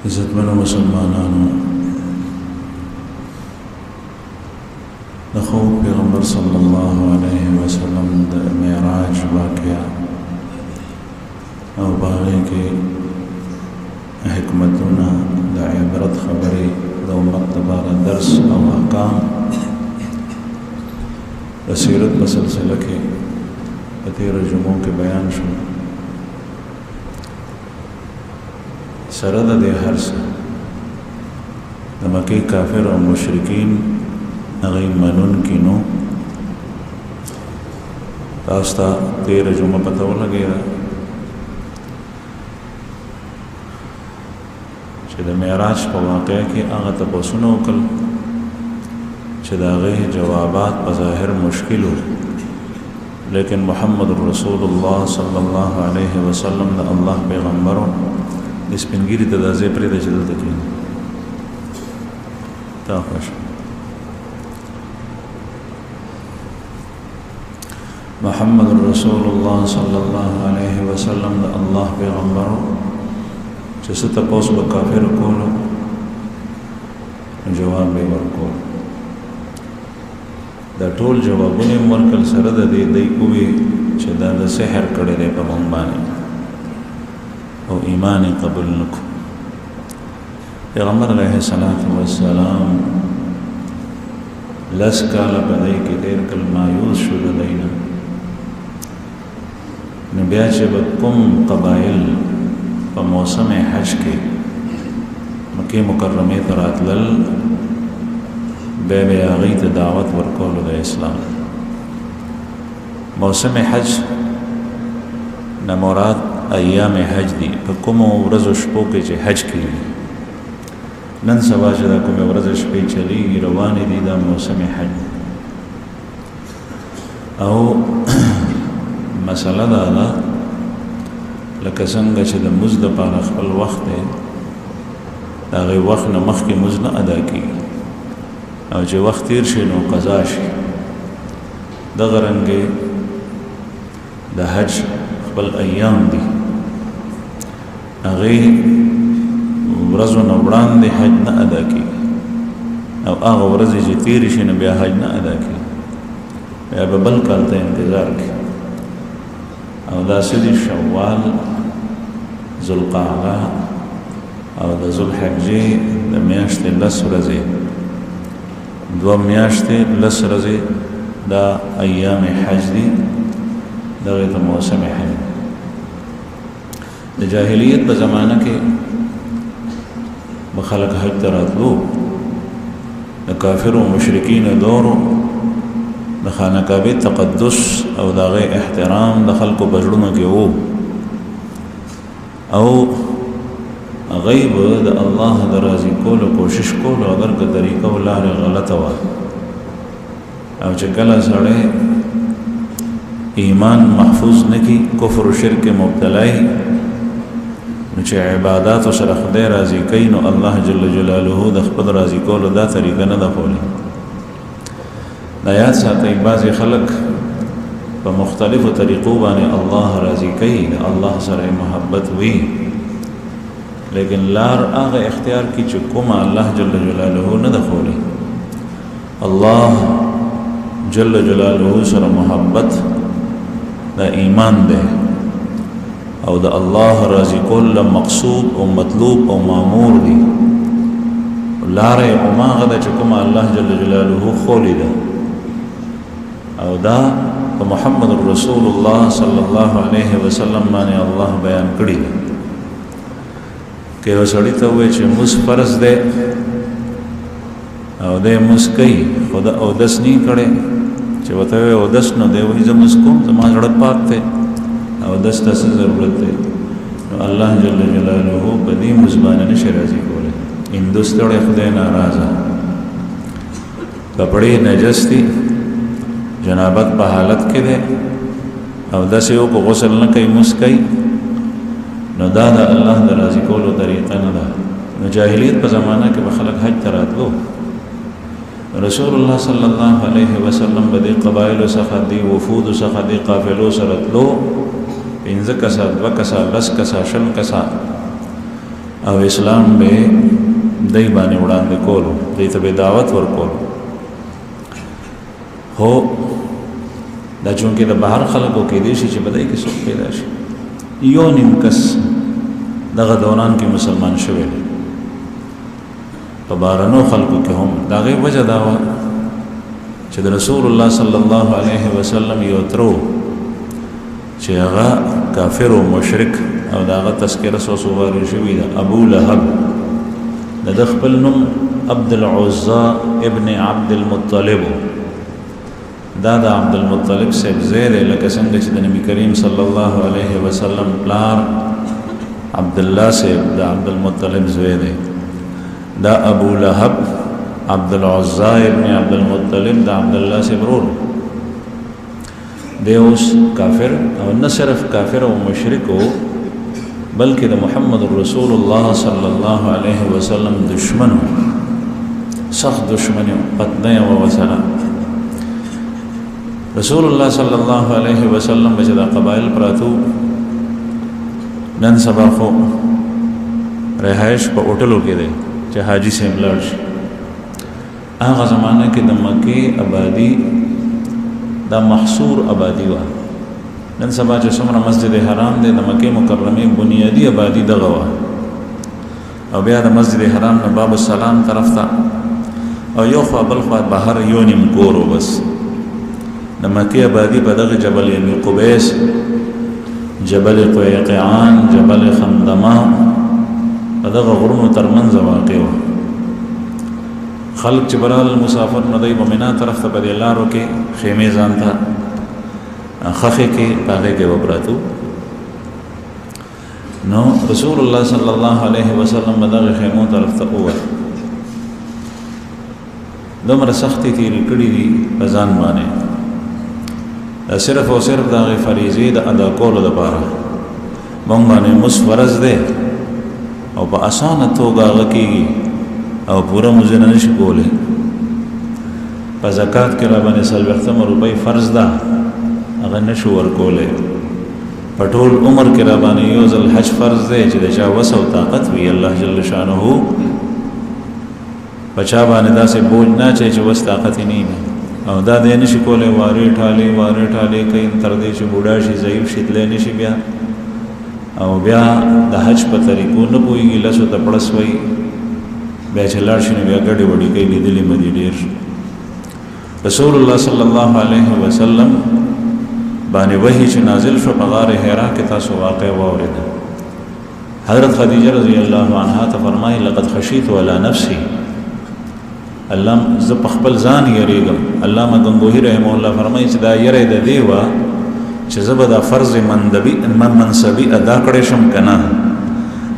عزتمنو مسلمانانو د خو پیغمبر صلی الله علیه وسلم د معراج واقعا او باغی کې حکمتونه د عبرت خبرې د امت لپاره درس او احکام د سیرت په سلسله کې په تیرو جمعو کې بیان شو. سره د دې هر څه د مکې کافر او مشرکین هغه منونکي نو تاسو ته تیره جمعه پته ولګېده چې د معراج په واقعه کې هغه تپوسونه وکړل چې د هغې جوابات په ظاهر مشکل و، لیکن محمد رسول الله صلی الله علیه وسلم د الله پیغمبرو د سپینګیري ته دا ځای پرېږده چې دلته کښېني تا خوښ محمد رسول الله صلی الله علیه وسلم د الله پیغمبرو چې څه تپوس به کافرو کولو جواب به یې ورکول. دا ټول جوابونه یې ورکړل، سره د دې دی ووی چې دا د سحر کړی دی په موږ باندې او ایمان قبول نکو. پیغمبر علیه السلام لس کاله په دی کې ډېر کل مایوس شو د دی نه. نو بیا چې به کوم قبایل په موسم حج کې مکې مکرمې ته راتلل بیا به یې هغوی ته دعوت ورکولو د اسلام. موسم حج نه مراد ایام حج دي، په کومو ورځو شپو کې چې حج کېږي. نن سبا چې دا کومې ورځې شپې چلیږي روانې دي دا موسم حج. او مسله دا ده لکه څنګه چې د مزد لپاره خپل وخت دی د هغې وخت نه مخکې مزد نه ادا کېږي، او چې وخت تیر شي نو قضا شي. دغه رنګې د حج خپل ایام دي، هغې ورځو نه وړاندې حج نه ادا کېږي، او هغه ورځې چې تېرې شي نو بیا حج نه ادا کېږي، بیا به بل کال ته انتظار کوي. او داسې دي شوال، ذوالقعده او د ذوالحجې د میاشتې 10 ورځې، 2 میاشتې 10 ورځې دا ایام حج دي، دغې ته موسم حج. د جاهلیت په زمانه کې به خلک حج ته راتلو، د کافرو مشرکینو دورو د خانه کعبې تقدس او د هغې احترام د خلکو په زړونو کې و، او هغوی به د الله د راضي کولو کوشش کولو، اگر که طریقه او لارې غلطه وه. او چې کله سړی ایمان محفوظ نه کړي، کفر و شرک مبتلای، نو چې عباداتو سره خدای راضي کوي نو الله جل جلاله د خپل راضي کولو دا طریقه نه ده ښوولې. دا یاد ساتئ، بعضې خلک په مختلفو طریقو باندې الله راضي کوي، د الله سره محبت وي، لیکن لار هغه اختیار کی چې کومه الله جل جلاله نه ده ښوولې. الله جل جلاله سره محبت دا ایمان ده، او د الله راضي کول مقصود او مطلوب او مامور دي. لارې هماغه ده چې کومه الله جل جلاله ښوولې ده، او دا په محمد رسول الله صلی الله علیه وسلم باندې الله بیان کړي ده. که یو سړي ته ووایي چې مونځ فرض دی او دی مونځ کوي خو د اودس نه یې کړی، چې ورته وایي اودس نو دی وایي زه مونځ کوم، زما زړه پاک دی، اودس ته څه ضرورت دی؟ نو الله جل جلاله په دې مونځ باندې نشي راضي کولی. هندوس تړی خدای ناراضه، کپړې نجس دي، جنابت په حالت کې دی، اودس یې وکړو غسل نه کوي مونځ کوي، نو دا د الله د راضي کولو طریقه نه ده. نو جاهلیت په زمانه کې به خلک حج ته راتلو، رسول الله صلی الله علیه وسلم به دې قبایلو څخه دې وفودو څخه دې قافلو سره تلو، 15 کسه 2 کسه 10 کسه 20 کسه او اسلام به دای باندې وړاندې کولو دای ته به دعوت ورکول هو دا چونکې د بهر خلکو کې دي چې بدای کې څوک پیدا شي یو نیم کس دغه دوران کې مسلمان شوی په بارنو خلکو کې هم دا غي وجه دا و چې د رسول الله صلی الله علیه وسلم یو ترو چې هغه کافر او مشرک او داغه تذکرہ سو واري شوی دا ابو لهب د خپل نوم عبد العزى ابن عبد المطلب دا عبد المطلب صاحب زید لکه څنګه چې د نبی کریم صلی الله علیه وسلم پلار عبد الله صاحب دا عبد المطلب زید دا ابو لهب عبد العزى ابن عبد المطلب دا عبد الله صاحب ورور دیوس کافر او نه صرف کافر او مشرک بلکې د محمد رسول الله صلی الله علیه وسلم دشمن سخت دشمن پتنه او وسره رسول الله صلی الله علیه وسلم بجدا قبائل پراتو نن سبا خو رهائش په هوټلو کې دي چې حاجی سیم لړ شي هغه زمانہ کې د مکه آبادی دا محصور آبادی و نن سبا چې څومره مسجد حرام دی د مکه مکرمه بنیادی آبادی دغه و او بیا د مسجد حرام نه باب السلام طرف ته او یو خوا بل خوا بهر یو نیم کورو بس د مکه آبادی په دغه جبل یعنی قبیس جبل قیقعان جبل خندمه په دغه غرونو ترمنځ واقع و خلق چې برال مسافر نه دی مؤمنه طرف ته په لارو کې خیمه ځان ته خخه کې پاګه کې وبراتو نو رسول الله صلی الله علیه وسلم دغه خیمو طرف ته ووت دومره سختي تیری کړی دي په ځان باندې صرف او صرف دغه فریضه د ادا کولو لپاره مونږ باندې مسفرز ده او په اسانه توګه غکیږي او پورا مزنه نشي کوله په زکات کې را باندې سلوختم روپۍ فرض ده هغه نشو ورکوله په ټول عمر کې را باندې یو ځل حج فرض دی چې د چا وس او طاقت وي الله جل شانه بچا باندې داسې بوج نه چې وس طاقت نه او دا دې نشي کوله واره ټاله کین تر دې چې بوډا شي ضعیف شي تل نشي بیا او بیا د حج په طریقو نه پويږي لاسو ته پړس وي بیا چې لاړ شي بیا ګډي وډي کوي لیدلې مدي ډیر رسول الله صلی الله علیه وسلم باندې وحی چې نازل شو په غار حرا کې تاسو واقع واورید حضرت خدیجه رضی الله عنها ته فرمایي لقد خشیت ولا نفسي الله ز په خپل ځان یریږم علامه غنگوهی رحم الله فرمایي چې دا یری د دیوا چې زبدا فرض منصبی ادا کړې شم کنه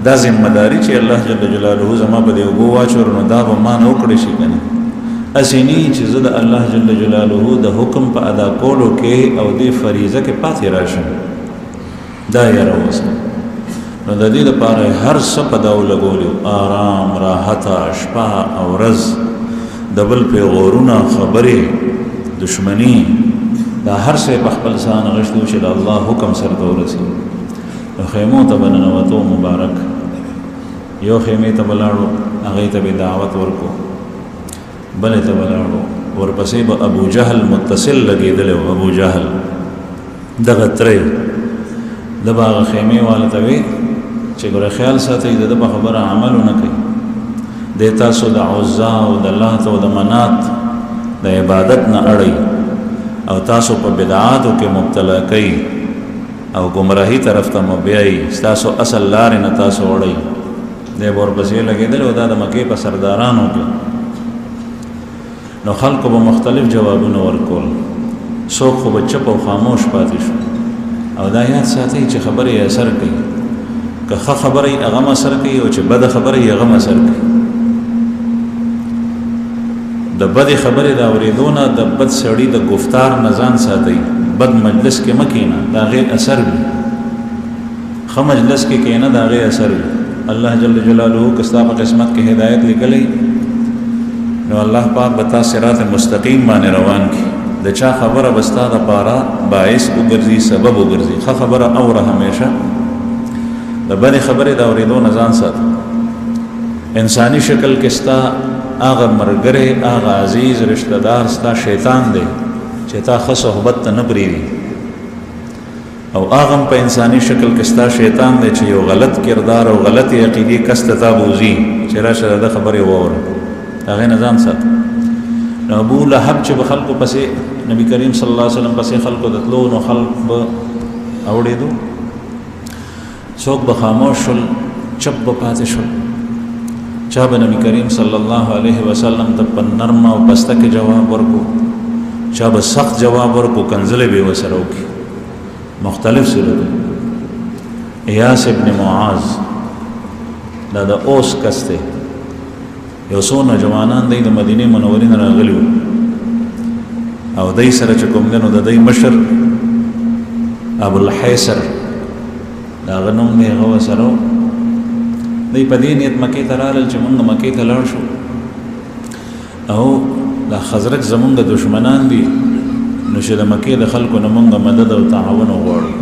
دا ذمہداری چې الله جل جلاله زما په دی وګو واچور نو دا به ما نو کړی شي کنه اسینی چې زه د الله جل جلاله د حکم په ادا کولو کې او د فریضه کې پاتې راشم دا یې راوځه نو د دې لپاره هر څه په داو لګولیو آرام راحت شپه او ورځ د بل په غورونه خبرې دشمنی دا هر څه په خپل ځان غشتو چې د الله حکم سره ورسي خیمو ته بننوتو مبارک یو خیمه ته بلاړو هغه ته به دعوت ورکو بل ته بلاړو ورپسې به ابو جهل متصل لګیدل او ابو جهل دغه ترې د باغ خیمه والته وی چې ګره خیال ساتي د خبره عمل نه کوي د تاسو د عزا او د الله او د منات د عبادت نه اړي او تاسو په بدعاتو کې مبتلا کوي او گمراهی طرف ته مبيعي تاسو اصل لار نه تاسو وړي د ورپسې لګیدل او د مکه په سردارانو کې نو خلکو به مختلف جوابونه ورکول څوک خو به چپ او خاموش پاتې شو او دا یاد ساتي چې خبره یې اثر کوي که خبره یې هغه اثر کوي او چې بد خبره یې هغه اثر کوي د بد خبره دا اوریدونه د بد سړی د گفتار نزان ساتي بد مجلس کې مکینه دا غیر اثر وي خو مجلس کې کینه دا غیر اثر وي الله جل جلاله کستا په قسمت کې هدایت لیکلې نو الله پاک بتا صراط مستقیم باندې روان کی د چا خبره بستا د پاره باعث وګرځي سبب وګرځي خبره اوره همیشه د بد خبره دا اوریدو نزان سات انسانی شکل کې ستا هغه مرګره هغه عزیز رشتہ دار ستا شیطان دی چې تا ښه صحبت ته نه پرېږدي او هغه په انسانی شکل کې ستا شیطان دی چې یو غلط کردار او غلطې عقیدې کس ته تا بوځي چې راشه د خبرې واوره هغې نه ځان ساته. نو ابو لهب چې به خلکو پسې نبی کریم صلی الله علیه وسلم پسې خلکو د تلو نو خلک به اوړېدو، څوک به خاموش شول، چپ به پاتې شول. چا به نبی کریم صلی الله علیه وسلم ته په نرمه او پسته کې جواب ورکو، چا به سخت جواب ورکو، کنځلې به یې ورسره وکړي. مختلف صورتونه. ایاس ابن معاذ دا د اوس کس دی، یو څو نوجوانان دی د مدینې منورې نه راغلي وو او دی سره چې کوم دی نو د دی مشر ابوالحیسر د هغه نوم دی، هغه ورسره و. دی په دې نیت مکې ته رالل چې مونږ مکې ته لاړ شو او دا خزرج زمونږ دشمنان دي نو چې د مکې د خلکو نه مونږ مدد او تعاون وغواړو.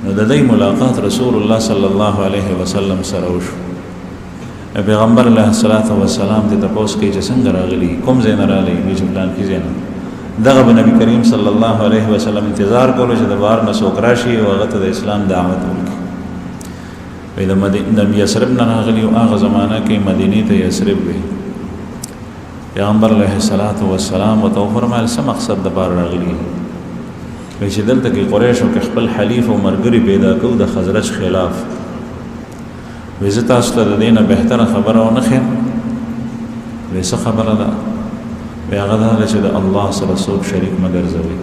نو د دې ملاقات رسول الله صلی الله علیه وسلم سره وشو. پیغمبر علیه الصلاۃ والسلام ته تاسو کې چې څنګه راغلي، کوم ځای نه راغلي، چې پلان کې ځای نه. دغه نبی کریم صلی الله علیه وسلم انتظار کولو چې د بار نه څوک راشي او هغه ته د اسلام دعوت ورکړي. وی د یثرب نه راغلي او هغه زمانہ کې مدینې ته یثرب وی. پیغمبر علیه الصلاۃ والسلام ورته فرمایل څه مقصد د بار راغلي؟ وی چې دلته کې قریشو کې خپل حلیف او مرګري پیدا کوو د خزرج خلاف. وی زه تاسو ته د دې نه بهتره خبره ونه ښیم. وی څه خبره ده؟ وی هغه دا چې د الله سره څوک شریک مه ګرځوئ.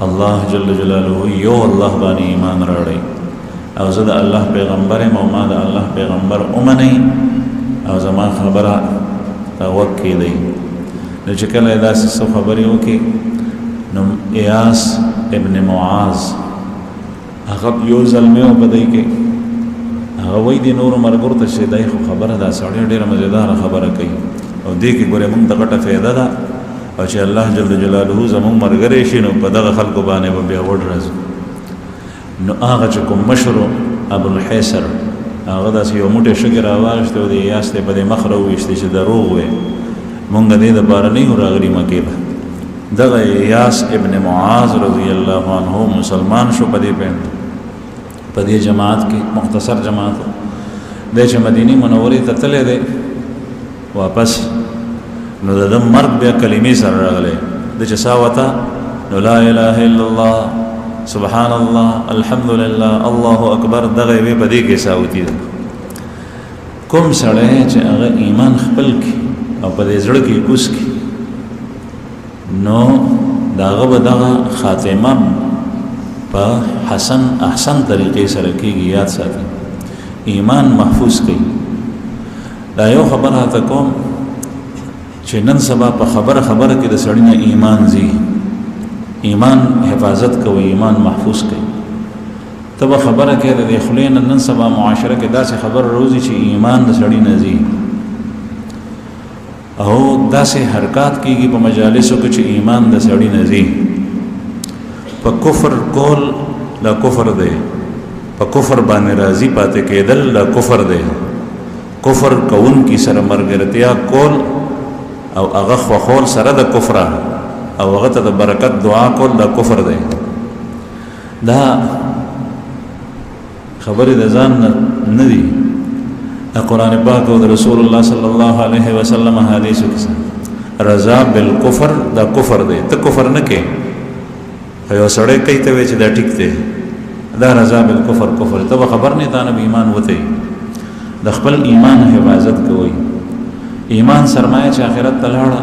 الله جل جلاله یو الله باندې ایمان راوړئ او زه د الله پیغمبر یم او ما د الله پیغمبر ومنئ او زما خبره ته غوږ کېږدئ. نو چې کله یې داسې څه خبرې وکړي نو ایاس ابن معاذ هغه یو زلمی و په دی کې هغه وایي د نورو ملګرو ته چې دی خو خبره دا سړی ډېره مزېداره خبره کوي او دې کې ګورې موږ ته غټه فایده ده او چې الله جل جلاله زموږ ملګری شي نو په دغه خلکو باندې به بیا وډ راځو. نو هغه چې کوم مشر ابوالحیسر هغه داسې یو موټی شګې راواخېستې او د ایاس ته په دې مخ راوویستې چې دروغ وی، مونږ دې دپاره نه یو راغلي مکې ته. دغه ایاس ابن معاذ رضی الله عنه مسلمان شو په دې جماعت کې، مختصر جماعت دی چې مدینې منورې ته تللی دی واپس. نو د ده مرګ بیا کلمې سره راغلی د چې سا وته نو لا اله الا الله سبحان الله الحمدلله الله اکبر دغه وی په دې کې ساوتی ده. کوم سړی چې هغه ایمان خپل کی او په دې زړه کې کوس کی نو داغه به دغه خاتمه په احسن طریقې سره کېږي. یاد ساتي، ایمان محفوظ کړي. دا یو خبره ته کوم چې نن سبا په خبره کې د سړی نه ایمان ځي. ایمان حفاظت کوي، ایمان محفوظ کوي. ته به خبره کې د خلې نه نن سبا معاشره کې داسې خبر روزي چې ایمان د سړی نه ځي او داسې حرکات کېږي په مجالسو کې چې ایمان د سړی نه ځي. په کفر کول دا کفر دی، په کفر باندې راضي پاتې کېدل دا کفر دی. کفر کوون کی سره مرګرتیا کول او هغه خوخول سره د کفر او هغه ته د برکت دعا کول دا کفر دی. دا خبرې د ځان نه دي، د قرآن پاک او د رسول الله صلی الله علیه وسلم حدیثو کې رضا بالکفر دا کفر دی. ته کفر نه کې یو سړی کوي ته وایي چې دا ټیک دی، دا رضا بالکفر کفر. ته به خبر نه تانه ایمان وته د خپل ایمان حفاظت کوي. ایمان سرمایه چې آخرت ته لاړه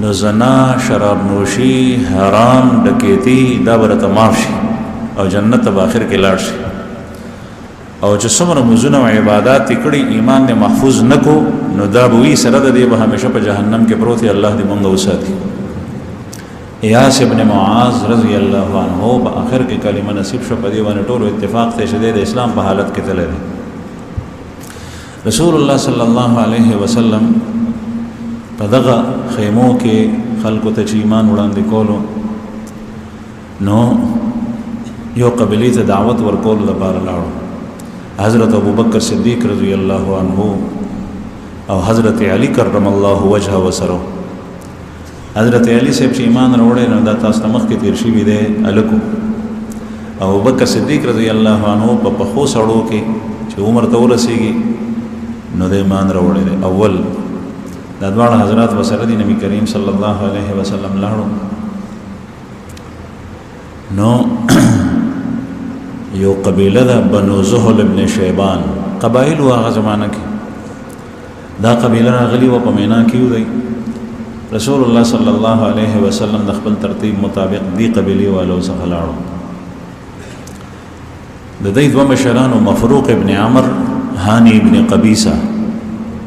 نو زنا، شراب نوشي، حرام، ډکیتی دا برته معاف شي او جنت به آخر کې لاړ شي. او چې څومره مزونه او عبادات کړي ایمان نه محفوظ نکو نو دا به وي سره د دې به همیشه په جهنم کې پروت دی. الله دې مونږ وساتي. ایاس ابن معاذ رضی الله عنه په آخر کې کلمه نصیب شو. په دې باندې ټول اتفاق ته شدید اسلام په حالت کې تللی. رسول الله صلی الله علیه وسلم په دغه خیمو کې خلکو ته چې ایمان وړاندې کولو نو یو قبیلې ته دعوت ورکولو لپاره لاړو. حضرت ابو بکر صدیق رضی الله عنه او حضرت علی کرم الله وجهه وسره. حضرت علی صاحب چې ایمان راوړی نو دا تاسو ته مخکې تیر شوي دی الکو. ابو بکر صدیق رضی الله عنه په پخو سړو کې چې عمر ته ورسېږي نو د ایمان راوړی دی. اول دا دواړه حضرات وسره دي، نبی کریم صلی الله علیه وسلم لاړو نو یو قبیله ده بنو زهل ابن شیبان قبایل هغه زمانه کې دا قبیله راغلي و په مینا کې دی. رسول الله صلی الله علیه وسلم د خپل ترتیب مطابق دی قبیله والو څخه لاړو. د دې دوه مشرانو مفروق ابن عمر، هانی ابن قبیصه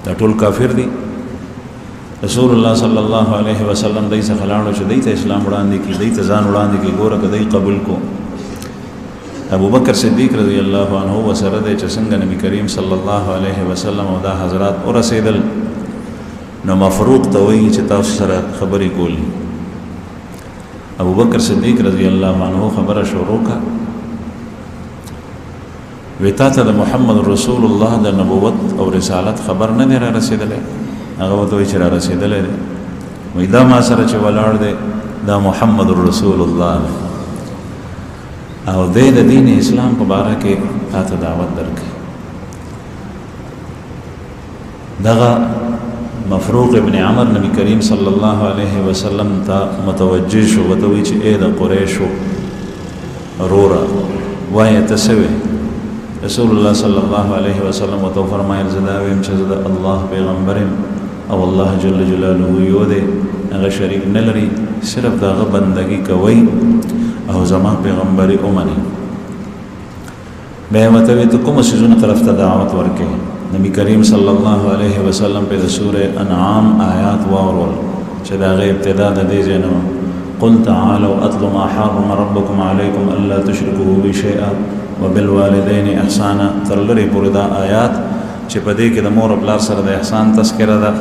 دا ټول کافر دي. رسول الله صلی الله علیه وسلم دای څخه لاړو چې دای ته اسلام وړاندې کی، دای ته ځان وړاندې کی، ګوره کدی قبول کو. ابو بکر صدیق رضی الله عنه وسره د چې څنګه نبی کریم صلی الله علیه وسلم او دا حضرات ورسېدل نو مفروق ته وایي چې تاسو سره خبرې کولې. ابو بکر صدیق رضی الله عنه خبره شروع کړه، وتا ته د محمد رسول الله د نبوت او رسالت خبر نه دی را رسېدلی؟ هغه ورته وایي چې را رسېدلی دی. وایي دا ما سره چې ولاړ دی دا محمد رسول الله او د دین اسلام په باره کې تاته دعوت درکړي. دغه مفروق ابن عمر نبی کریم صلی الله علیه وسلم ته متوجه شو، ورته وایي چې ای د قریشو وروره وایه ته څه وې؟ رسول الله صلی الله علیه وسلم ورته فرمایل زه دا ویم چې زه د الله پیغمبر یم او الله جل جلاله یو دی، هغه شریک نه لري، صرف د هغه بندګي کوئ او زما پیغمبري اومني. بیا ورته وایي ته کومو څیزونو طرف ته دعوت ورکې؟ نبی کریم صلی الله علیه وسلم په د سوره انعام آیات واورول چې د هغې ابتدا د دې ځای نه قل تعالوا اتل ما حرم ربکم علیکم الا تشرکوا به شیئا وبالوالدین احسانا تر لرې پورې دا آیات چې په دې کې د مور او پلار سره د احسان تذکره ده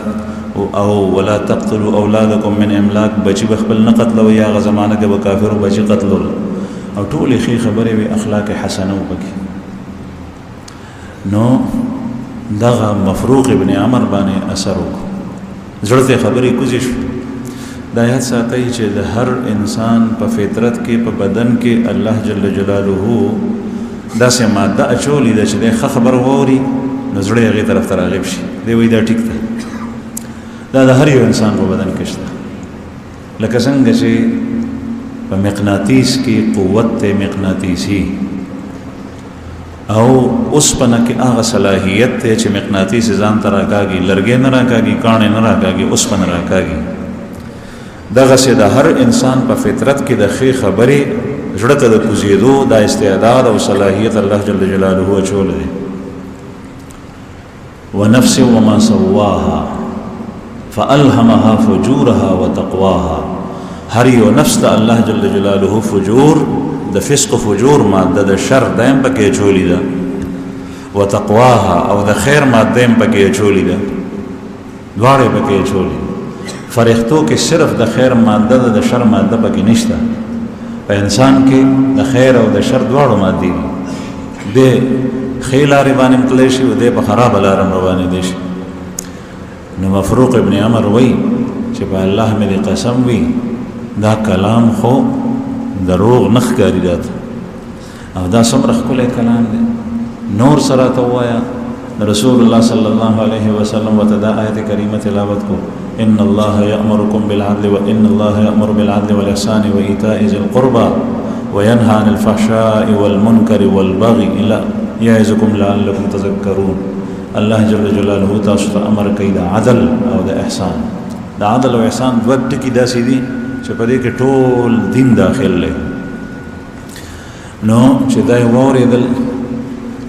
او ولا تقتلوا اولادکم من املاک، بچی بخپل نه قتلوي. هغه زمانه کې به کافرو بچی قتلول او ټولې ښې خبرې وي، اخلاق حسنه وکړي. نو دغه مفروق ابن عمر باندې اثر وکړو، زړه ته خبرې کوزې شو. دا یاد ساتئ چې د هر انسان په فطرت کې په بدن کې الله جل جلاله داسې ماده اچولې ده چې د ښه خبر واوري نو زړه هغې طرف ته راغب شي. دی وایي دا ټیک ده. دا د هر یو انسان په بدن کې شته، لکه څنګه چې په مقناطیس کې قوت ته مقناطیسي او اوسپنه کې هغه صلاحیت ته چې مقناطیس ځان ته راکاږي، لرګی نه راکاږي، کاڼی نه راکاږي، اوسپنه راکاږي. دغسې د هر انسان په فطرت کې د ښې خبرې زړه ته د کوزېدو دا استعداد او صلاحیت الله جل جلاله اچولی دی. ونفس وما سواها فألهمها فجورها وتقواها. هر یو نفس د الله جل جلاله فجور د فسق فجور ماده د شر دایم پکې اچولی ده، وتقواها او د خیر ماده هم پکې اچولی ده، دواړې پکې اچولی. فرښتو کې صرف د خیر ماده ده، د شر ماده پکې نشته. په انسان کې د خیر او د شر دواړو مادې دي. د ښې لارې باندې هم تللی شي او دی په خرابه لاره هم روانېدی شي. نو مفروق ابن عمر وایي چې په الله مې د قسم وي دا کلام خو دروغ نه ښکاري راته، او دا څومره ښکلی کلام دی. نور سره ته ووایه رسول الله صلی الله علیه وسلم ورته دا آیت کریمه تلاوت کو ان الله یأمرکم بالعدل وان الله یأمر بالعدل والإحسان وإیتاء ذی القربى وینهى عن الفحشاء والمنکر والبغي یعظکم لعلکم تذکرون. الله جل جلاله تاسو ته امر کوي د عدل او د احسان. د عدل او احسان دوه ټکي داسې دي چې په دې کې ټول دین داخل دی. نو چې دا یې واورېدل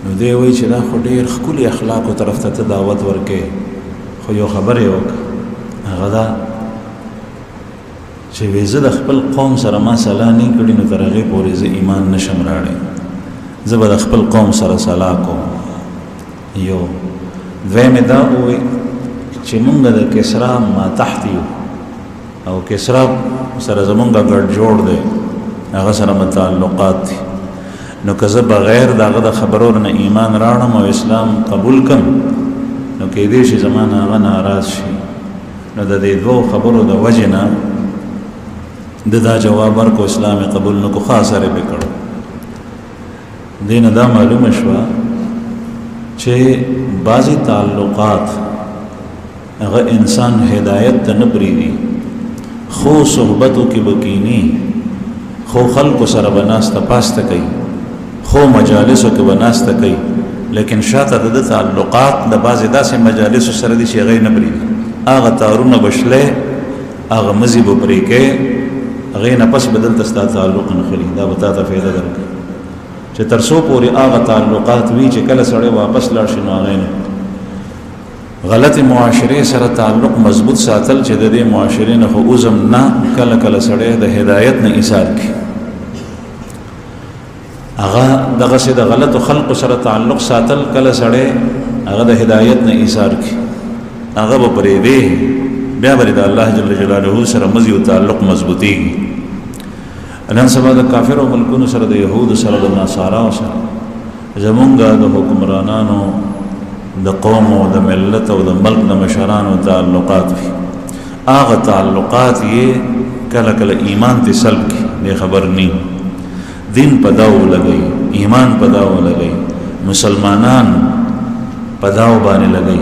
نو دی وایي چې دا خو ډېر ښکلي اخلاقو طرف ته ته دعوت ورکوې، خو یو خبره یې وکړه، هغه دا چې وایي زه د خپل قوم سره ما صلاح نه کړي نو تر هغې پورې زه ایمان نشم راوړی، زه به د خپل قوم سره صلاح کوم. یو دویم دا وایي چې مونږ د کسرا ما تحت یو او کسرا سره زمونږ ګډ جوړ دی، هغه سره متعلقات دي. نو که زه بغیر دغه د خبرو نه ایمان راوړم او اسلام قبول کم نو کېدای شي زما نه هغه ناراض شي. نو د دې دوو خبرو د وجې نه د دا جواب ورکو اسلام قبول نو کو خاص سره به کړو. دینه دا معلومه شوه چې بعضی تعلقات هغه انسان هدایت ته نه پرېږدي، خو صحبتو کې بکینی، خو خلکو سره به ناسته پاسته کوي، خو مجالسو کې به ناسته کوي، لیکن شاته د تعلقات د بعضې داسې مجالسو سره دي چې هغه یې نه پرېږدي. هغه تارونه بشلی، هغه مزي به پرې کوې، هغې نه پس به دلته ستا تعلق نه خلي. دا به تا ته فایده درکوي چې تر څو پورې هغه تعلقات وي چې کله سړی واپس لاړ شي نو هغې نه غلط معاشرې سره تعلق مضبوط ساتل چې د دې معاشرې نه خو عزم نه کله کله سړی د هدایت نه ایثار کړي. هغه دغسې د غلطو خلقو سره تعلق ساتل کله سړی هغه د هدایت نه ایثار کړي، هغه به پرېږدي، بیا به د الله جل جلاله سره مزي او تعلق مضبوطېږي. نن سبا د کافرو ملکونو سره د یهودو سره د نصاراو سره زمونږ د حکمرانانو د قوم او د ملت او د ملک د مشرانو تعلقات وي. هغه تعلقات یې کله کله ایمان ته سلب کړي، دې خبر نی دین په داو لګي، ایمان په داو لګي، مسلمانان په داو باندې لګي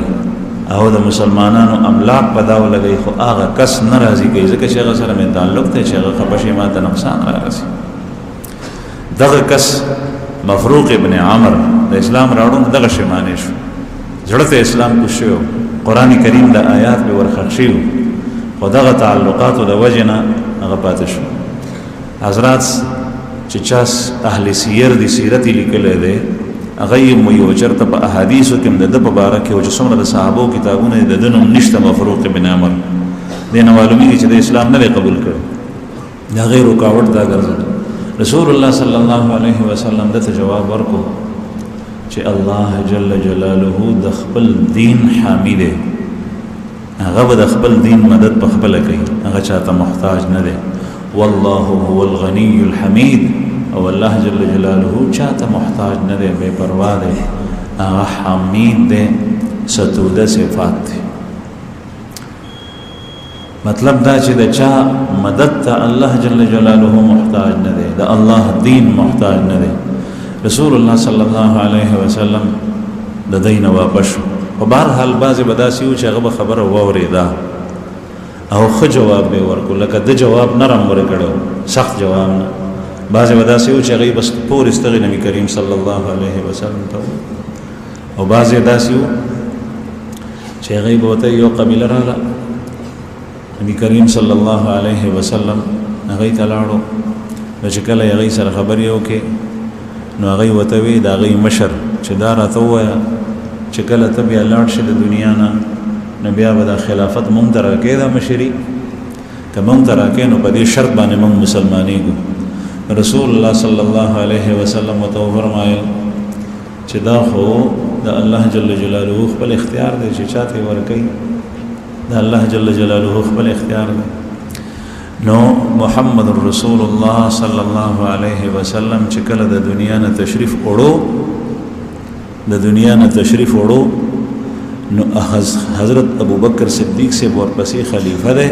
او د مسلمانانو املاک په داو لګي، خو هغه کس نه راضي کوي ځکه چې هغه سره مې تعلق دی چې هغه خپه شي ماته نقصان رارسي. دغه کس مفروق ابن عمر د اسلام راوړون دغه شی معنی شو، زړه ته اسلام کوشو، قرآن کریم د آیات به ورخښ شي، خو دغه تعلقاتو د وجې نه هغه پاتې شو. حضرات چې چا اهل سیر دي سیرت یې لیکلی دی، هغه یې یو چېرته په احادیثو کې د ده په باره کې و چې څومره د صحابو کتابونه د ده نوم نشته مفروق بن عمر، دې نه معلومېږي چې د اسلام نه دی قبول کړی، د هغې رکاوټ دا ګرځېدل. رسول الله صلی الله علیه وسلم دته جواب ورکړو چې الله جل جلاله د خپل دین حامی دی، هغه به د خپل دین مدد په خپله کوي، هغه چاته محتاج نه دی. والله هو الغنی الحمید، او الله جل جلاله چاته محتاج نه دی، بے پروا دی، هغه حمید دی، ستوده صفات دی. مطلب دا چې د چا مدد ته الله جل جلاله محتاج نه دی، د الله دین محتاج نه دی. رسول الله صلی الله علیه وسلم د دین واپس شو، په بهرحال بعضې به داسې وو چې هغه به خبره واورېده او ښه جواب به یې ورکړو، لکه د جواب نرم ورې کړی و، سخت جواب نه. بعضې به داسې وو چې هغه یې بس پورې ستغې نبي کریم صلی الله علیه وسلم ته وو، او بعضې داسې وو چې هغه به ورته یو قبیله راغله، نبي کریم صلی الله علیه وسلم هغې ته لاړو، نو چې کله یې هغې سره خبرې وکړې نو هغې ورته وی د هغې مشر چې دا راته ووایه چې کله ته بیا لاړ شې د دنیا نه نو بیا به دا خلافت مونږ ته راکې دا مشري، که مونږ ته راکې نو په دې شرط باندې مونږ مسلمانېږو. رسول الله صلی الله علیه وسلم ورته وفرمایل چې دا خو د الله جل جلاله خپل اختیار دی چې چاته یې ورکوي، د الله جل جلاله خپل اختیار دی. نو محمد رسول الله صلی الله علیه وسلم چې کله د دنیا نه تشریف وړو نو حضرت ابو بکر صدیق سے ورپسې خلیفہ دی،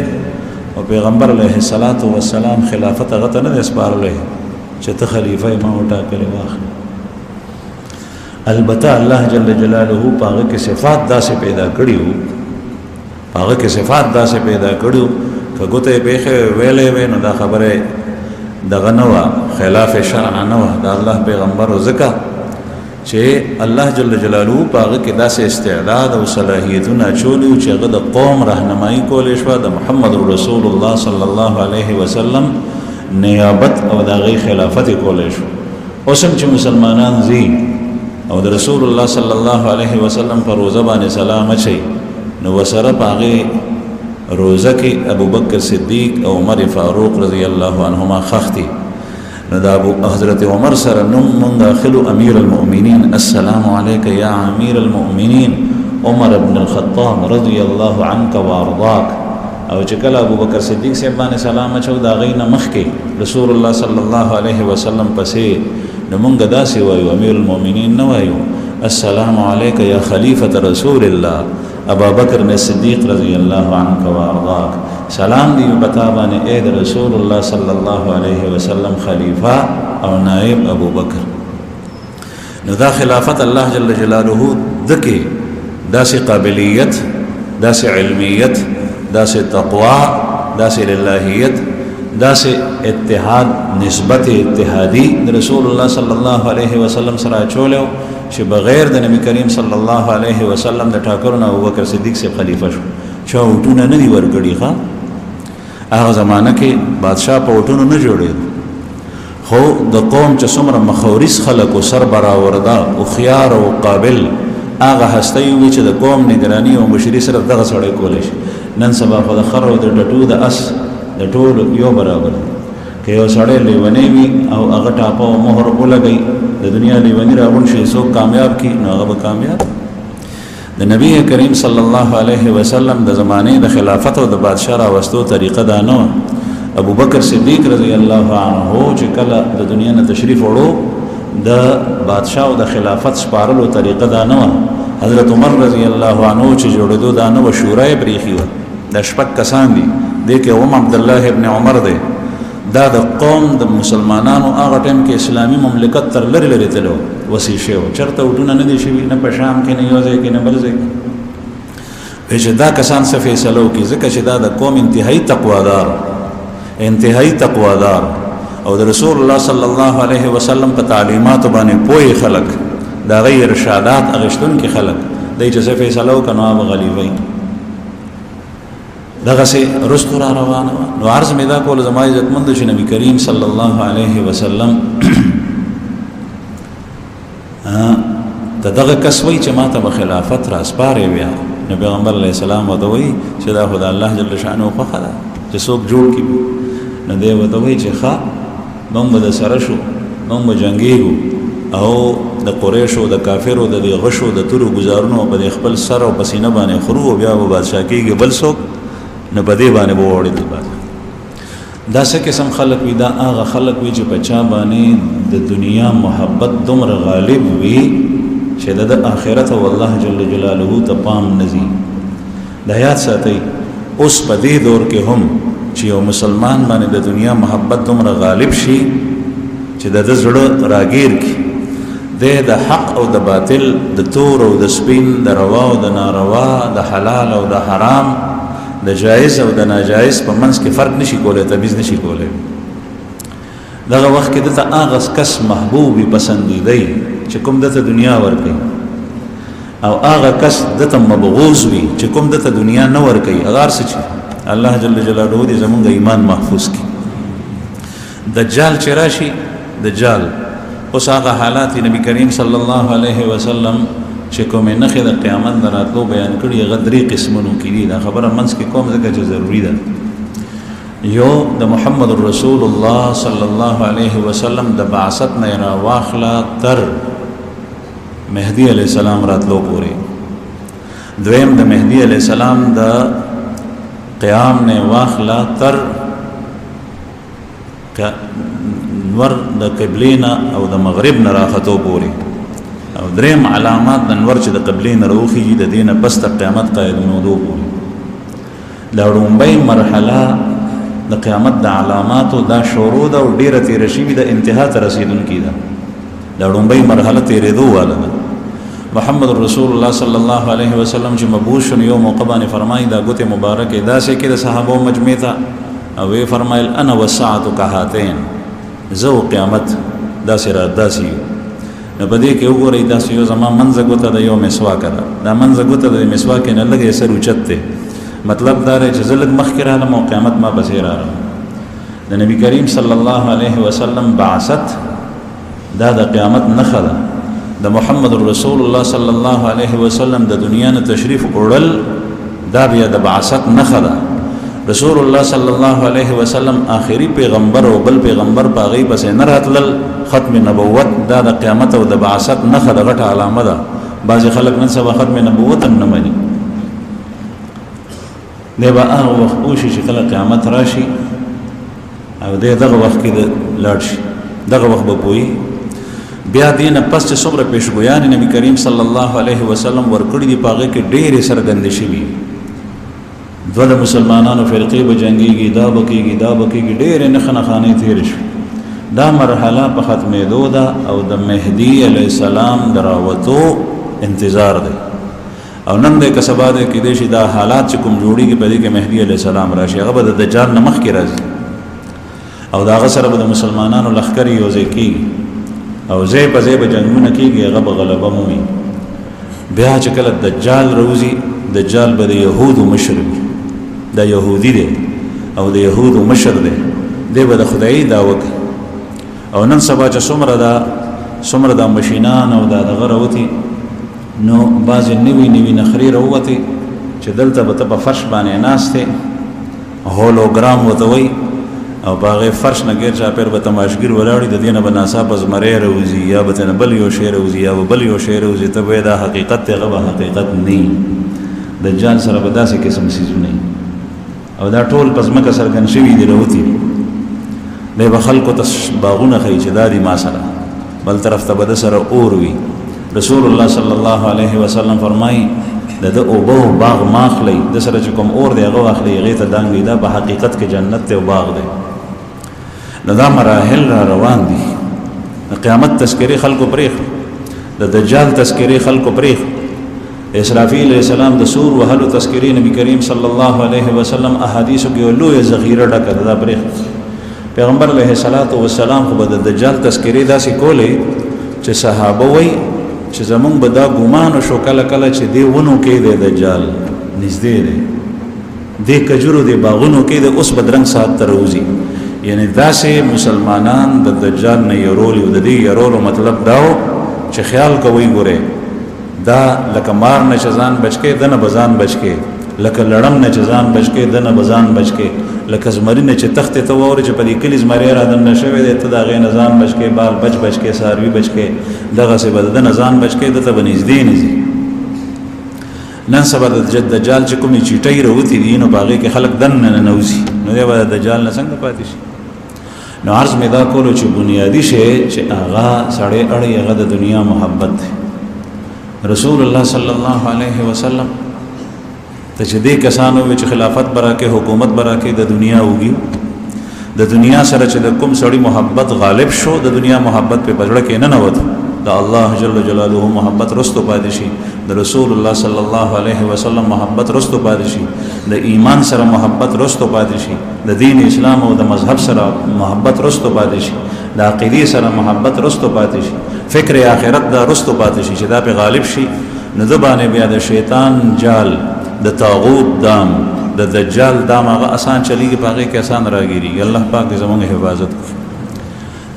او پیغمبر علیه الصلاۃ والسلام خلافت هغه ته نه دی سپارلی چې ته خلیفہ یې ما وټاکلی واخلې. البته الله جل جلاله په هغه کې صفات داسې پیدا کړي وو، په هغه کې صفات داسې پیدا کړي وو که ګوته یې پېښې ویلې وې نو دا خبره دغه نه وه، خلاف شرع نه وه د الله پیغمبر. ځکه چې الله جل جلاله په هغه کې داسې استعداد او صلاحیتونه اچولي وو چې هغه د قوم رهنمایي کولی شوه، د محمد رسول الله صلی الله علیه وسلم نیابت او د هغې خلافت یې کولی شو. اوس هم چې مسلمانان ځي او د رسول الله صلی الله علیه وسلم په روزه باندې سلام اچوي نو ورسره په هغې روزه کې ابو بکر صدیق او عمر فاروق رضی الله عنهما خښتي، نو دا حضرت عمر سره نوم مونږ اخلو امیر المؤمنین، السلام علیک یا امیر المؤمنین عمر بن الخطاب رضی الله عنک وارضاک. او چې کله ابو بکر صدیق صاحب باندې سلام اچو دا غي نه مخکې رسول الله صلی الله علیه وسلم پسې نو مونږ داسې وایو امیر المؤمنین نه وایو السلام علیک یا خلیفۃ رسول الله ابا بکر صدیق رضی الله عنک و ارضاک سلام دی بتا باندې اے رسول الله صلی الله علیه وسلم خلیفہ او نائب ابو بکر نو دا خلافت الله جل جلاله دکې داسې قابلیت داسې علمیت داسې تقوا داسې للهیت داسې اتحاد نسبت اتحادی رسول الله صلی الله علیه وسلم سره چولیو چې بغیر د نبی کریم صلی الله علیه وسلم د ټاکلو نه ابوبکر صدیق سے خلیفہ شو چا وټونه نه دی ورګړي ښه هغه زمانہ کې بادشاہ په وټونو نه جوړېد خو د قوم چې څومره مخورس خلک او سر براورده او خيار او قابل هغه هستی وي چې د قوم نگرانی او مشري صرف دغه سړی کولی شي نن سبا خو د خر او د ټټو د اس د ټول یو برابر که یو سړی لیونی وي او هغه ټاپه او مهر ولګوي د دنیا لیونی راغون شي څوک کامیاب کی نو هغه به کامیاب د نبی کریم صلی الله علیه وسلم د زمانه د خلافت او د بادشاہ راوستو طریقه دا نه ابو بکر صدیق رضی الله عنه چې کله د دنیا نه تشریف وړو د بادشاہ او د خلافت سپارلو طریقه دا نه حضرت عمر رضی الله عنه چې جوړېدو دا نه شورای بریخي و د شپږ کسان دي د کې عبد الله ابن عمر دی دا د قوم د مسلمانانو هغه ټیم کې اسلامي مملکت تر لری لری تلو وسی شو چرته وټونه نه دي شي نه په شام کې نه یوځای کې نه بل ځای کې چې دا کسان څه فیصلو کې ځکه چې دا د قوم انتهایی تقوادار او د رسول الله صلی الله علیه وسلم په تعلیمات باندې پوي خلق دا غیر ارشادات اغشتون کې خلق دای چې څه فیصلو کنو اب غلیوی دغه سي رستو را روانه نو عرض مې دا کول زما عزتمند شي نبی کریم صلی الله علیه وسلم دغه کسوي چې ماته په خلافت را سپاره بیا نبی پیغمبر علیه السلام ودوي چې دا خدای الله جل شانه خو خلا چې څوک جوړ کی نو دی ودوي چې ښا موږ د سره شو موږ جنگيږو او د قریشو د کافرو د غشو د تورو گزارونو په خپل سر او پسینه باندې خرو بیا به بادشاہ کېږي بل څوک نه بده باندې وړي د بعد دا څه قسم خلق وي دا هغه خلق وي چې بچا باندې د دنیا محبت دومره غالب وي چې د آخرت او الله جل جلاله ته پام نزي د یاد ساتي اوس په دې دور کې هم چې یو مسلمان باندې د دنیا محبت دومره غالب شي چې د زړه راګیر کی د حق او د باطل د تور او د سپین د روا او د ناروا د حلال او د حرام د جائز او د ناجائز په منځ کې فرق نشي کولای تمیز نشي کولای دغه وخت کې دته هغه کس محبوبي پسندیدای چې کوم دته دنیا ورکړي او هغه کس دته مبغوز وي چې کوم دته دنیا نه ورکړي اگر څه الله جل جلاله دې زمونږ ایمان محفوظ کړي دجال چې راشي دجال اوس هغه حالات نبی کریم صلی الله علیه وسلم چې کومه نخې د قیامت دراتلو بیان کړي هغه درې قسمونو کې دي دا خبره منځ کې کوم ځکه چې ضروری ده یو د محمد رسول الله صلی الله علیه وسلم د بعثت نه را واخلا تر مهدی علیہ السلام راتلو پورې دویم د مهدی علیہ السلام د قیام نه واخلا تر نور د قبلینا او د مغرب نه راختو پورې او دریم علامات د نور چې د قبلین روخي د دینه پس د قیامت قائدونو دو پورې دا لومبۍ مرحله د قیامت د علاماتو دا شروع ده او ډیره تیر شي د انتها ته رسیدونکې ده دا لومبۍ مرحله تیرېدو واله ده محمد رسول الله صلی الله علیه وسلم چې مبعوث شو یو موقع باندې فرمایي دا ګوته مبارکه دا سې کې د صحابه مجمع ته او وی فرمایل انا والساعه كهاتين زو قیامت دا سره داسي نو بده کې وګورئ دا یو زما منځ ګوته د یو مسواک دا منځ ګوته د مسواک نه لګي سر اوچته مطلب دا چې زلګ مخکې رااله مو قیامت ما بصیر رااله د نبی کریم صلی الله علیه وسلم بعثت دا د قیامت نخه ده د محمد رسول الله صلی الله علیه وسلم د دنیا نه تشریف وړل دا بیا د بعثت نخه ده رسول الله صلی الله علیه وسلم آخری پیغمبر او بل پیغمبر باغی بس نه راتل ختم نبوت دا د قیامت او د بعثت نخه د غټه علامه ده بعض خلک نن سبا ختم نبوت نه مانی دی به هغه وخت وشي چې کله قیامت راشي او دغه وخت کې لاړ شي دغه وخت به پوي بیا دین پس چې څومره پیشګویان نبی کریم صلی الله علیه وسلم ورکړي دي پاغه کې ډېرې څرګندې شوي دوه د مسلمانانو فرقې به جنګيږي دا بکیږي ډېرې نخنخانې تېرې شوې دا مرحله په ختمېدو ده او د مهدي علیه السلام دراوتو انتظار دی او نن د کسبا د کې دي چې دا حالات چې کوم جوړیږي په دې کې مهدي علیه السلام راشي هغه به د دجال نه مخکې راځي او دا هغه سره به د مسلمانانو لښکر یوځای کېږي او ځای په ځای به جنګونه کېږي هغه به غلبه مومي بیا چې کله دجال راوځي دجال به د یهودو مشر وي دا یهودي دی او د یهودو مشر دی به د خدایي دعوه کوي او نن سبا چې څومره دا مشینان او دا دغه راوتي نو بعضې نوي نخرې راووتې چې دلته به ته په فرش باندې ناستې هولوګرام ورته وایي او په هغې فرش نه ګیر چاپېر به تماشګیر ولاړي د دې نه به ناڅاپه زمری راوځي یا به تېنه بل یو شی راوځي یا به بل یو شی راوځي ته به دا حقیقت دی هغه به حقیقت نه دجال سره به داسې قسم څیزونه او دا ټول په ځمکه څرګند شوي دي راوتي دی به خلکو ته باغونه ښیي چې دا دي ما سره بل طرف ته به د سره اور وي رسول الله صلی الله علیه وسلم فرمایي د اوبه او باغ ما اخلئ د سره چې کوم اور دی هغه واخلئ هغې ته دانګئ دا په حقیقت کې جنت دی او باغ دی نو دا مراحل را روان دي د قیامت تذکرې خلکو پرېښ د دجال تذکرې خلکو پرېښ اسرافیل علیه السلام د سور وهلو تذکرې نبی کریم صلی الله علیه وسلم احادیثو کې یو لویه ذخیره ډکه ده دا پرېښ پیغمبر علیه السلام خو به د دجال تذکرې داسې کولې چې صحابه وایي چې زمونږ به دا ګمان شو کله چې دې ونو کې دی دجال نږدې دی دې کجورو دې باغونو کې دی اوس بدرنګ ساعت ته راوځي یعنی داسې مسلمانان د دجال نه یرولي او د دې یرولو مطلب دا و چې خیال کوئ ګورئ دا لکه مار نه چې ځان بچ کې دنه به ځان بچ کې لکه لړم نه چې ځان بچ کې دنه به ځان بچ کې لکه زمري نه چې تختې ته واورې چې په دې کلي زمری را دننه شوی دی ته د هغې نه ځان بچ کې بال بچ کې څاروي بچ کې دغسې به د ده نه ځان بچ کې ده ته به نږدې نه ځي نن سبا د دجال چې کومې چیټۍ راوتې دي نو په هغې کې خلک دننه ننوځي نو دی به د دجال نه څنګه پاتې شي نو عرض مې دا کولو چې بنیادي شی چې هغه سړی اړی هغه د دنیا محبت دی رسول الله صلی الله علیه وسلم ته چې دې کسانو چې خلافت برا کې حکومت برا کې د دنیا وږي د دنیا سره چې د کوم سړی محبت غالب شو د دنیا محبت په پزړه کې نه نوت د الله جل جلاله محبت رستو پاتې شي د رسول الله صلی الله علیه وسلم محبت رستو پاتې شي د ایمان سره محبت رستو پاتې شي د دین اسلام او د مذهب سره محبت رستو پاتې شي د عقیدې سره محبت رستو پاتې شي فکر آخرت دا رستو پاتې شي چې دا په غالب شي نو د باندې بیا د شیطان جال د طاغوت دام د دجال دام هغه آسان چلیږي په هغې کې آسان راګیریږي الله پاک دې زموږ حفاظت وکړي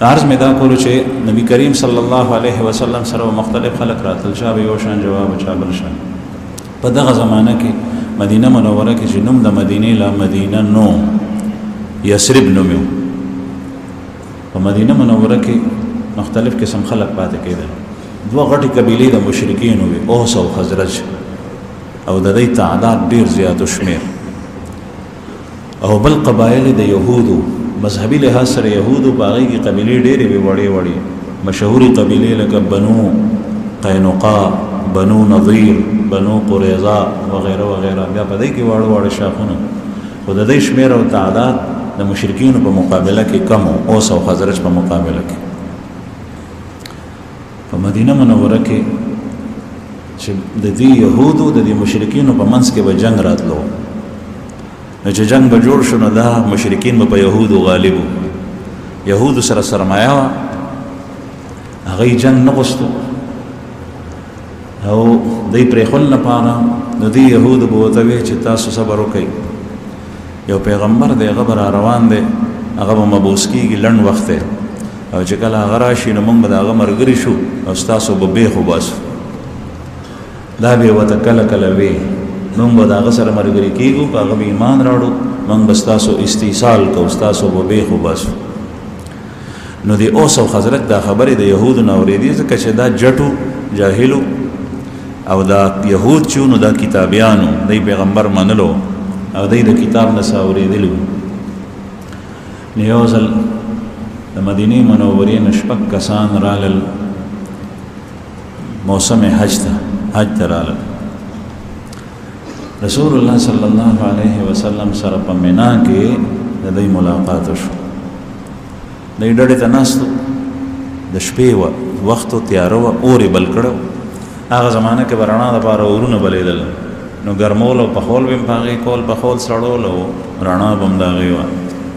عرض مې دا کولو چې نبی کریم صلی الله علیه وسلم سره مختلف خلک راتل چا به یو شان جواب چا بل شان په دغه زمانه کې مدینه منوره کې چې نوم د مدینې لا مدینه نو یثرب نوم یو په مدینه منوره کې مختلف قسم خلک پاتې کېدل دوه غټې قبیلې د مشرکینو وې اوس او خزرج او د دې تعداد ډیر زیات شمیر او بل قبایل د یهودو مذهبي لحاظ سره یهودو باغی کی قبیلې ډېرې وړې مشهوري قبیلې لکه بنو قینقاع بنو نضیر بنو قریظه وغیره وغیره بیا په دې کې واړه شاخونه خو د دې شمیر او تعداد د مشرکینو په مقابله کې کم او اوس او خزرج په مقابله کې په مدینه منوره کې چې د دې یهودو د دې مشرکینو په منځ کې به جنگ راتلو نو چې جنگ به جوړ شو نو دا مشرکین به په یهودو غالب وو یهودو سره سرمایه وه هغوی جنگ نه غوښتو او دوی پرېښول لپاره نو دې یهودو به ورته ویل چې تاسو صبر وکئ یو پیغمبر دی هغه به را روان دی هغه به مبوس کېږي لنډ وخت دی او چې کله هغه راشي نو موږ به د هغه ملګري شو او ستاسو به بیخ وباسو دا به یې ورته کله کله وی موږ به د هغه سره ملګري کېږو په هغه به ایمان راوړو موږ به ستاسو استحصال کوو ستاسو به بیخ وباسو نو د اوس او خزرج دا خبرې د یهودو نه اورېدې ځکه چې دا جټو جاهلو او دا یهود چې نو دا کتابیانو دی پیغمبر منلو او دی د کتاب نه څه اورېدلي نو یو ځل د مدینې منورې نه شپږ کسان رالل موسم حج ته حج ته راغلل رسول الله صلی الله علیه وسلم سره په مینا کې د دوی ملاقات وشو دوی ډډې ته ناستو د شپې وخت تیاره وه اور یې بل کړی هغه زمانه کې به رڼا دپاره اورونه بلیدل نو ګرمول او پخول به یې په هغې کول پخول سړول او رڼا به هم د هغې وه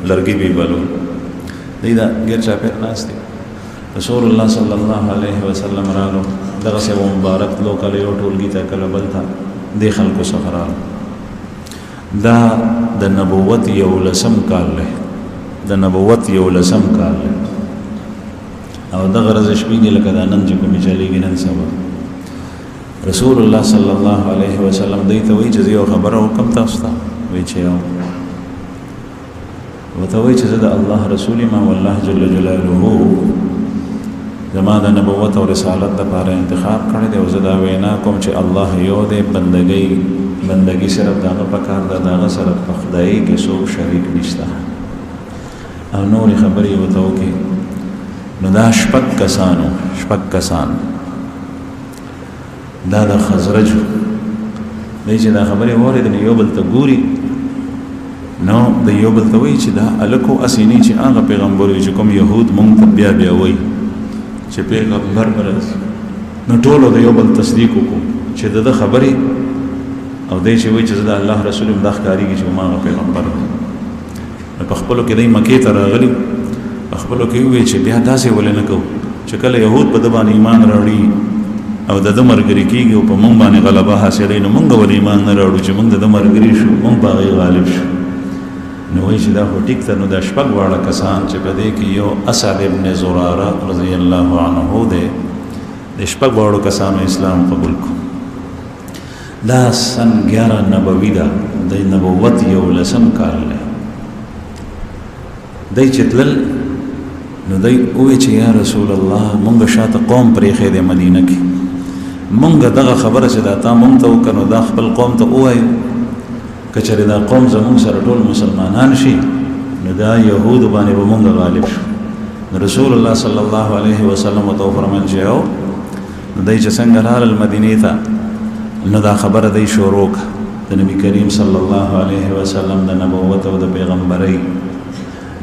لرګي به یې بلول دوی دا ګیر چاپېر ناست دي رسول الله صلی الله علیه وسلم رالو دغسې و مبارک تلو کله یو ټولګي ته کله بل ته دې خلکو څخه رالو دا د نبوت 11 کال دی د نبوت 11 کال دی او دغه ورځ شپې دي لکه دا نن چې کومې چلېږي نن سبا رسول الله صلی الله علیه وسلم دوی ته وایي چې زه یو خبره وکړم تاسو ته وایي چې یو ورته وایي چې زه د الله رسول یم او الله جل جلاله زما د نبوت او رسالت دپاره انتخاب کړی دی او زه دا وینا کوم چې الله یو دی بندګي صرف د هغه په کار ده د هغه سره په خدایي کې څوک شریک نشته او نورې خبرې یې ورته وکړې نو دا شپږ کسان دا د خزرجو دی چې دا خبرې واورېدلې یو بل ته ګوري نو د یو بل ته وایي چې دا هلکو هسې نه چې هغه پیغمبر وي چې کوم یهود مونږ ته بیا وایي چې پیغمبر به راځي نو ټولو د یو بل تصدیق وکړو چې د ده خبرې او دی چې وایي چې زه د الله رسول یم دا ښکارېږي چې هماغه پیغمبر دی نو په خپلو کې دی مکې ته راغلي په خپلو کې ووایي چې بیا داسې ولې نه کوو چې کله یهود په ده باندې ایمان راوړي او د ده ملګري کېږي او په موږ باندې غلبه حاصلوي نو موږ ولې ایمان نه راوړو چې موږ د ده ملګري شو موږ په هغې غالب شو نو وایي چې دا خو ټیک ته نو دا شپږ واړه کسان چې په دې کې یو اسعد ابن زراره رضی الله عنه دی د شپږ واړو کسانو اسلام قبول کو دا سن 11 نبوي ده د نبوت 11 کال دی دی چې تلل نو دی ووایي چې یا رسول الله مونږ شاته قوم پرېښی دی مدینه کې مونږ دغه خبره چې دا تا مونږ ته وکړه نو دا خپل قوم ته ووایو که چېرې دا قوم زمونږ سره ټول مسلمانان شي نو دا یهودو باندې به مونږ غالب شو نو رسول الله صلی الله علیه وسلم ورته وفرمیل چې او نو دی چې څنګه رالل مدینې ته نو دا خبره دی شروع کړه د نبي کریم صلی الله علیه وسلم د نبوت او د پیغمبرۍ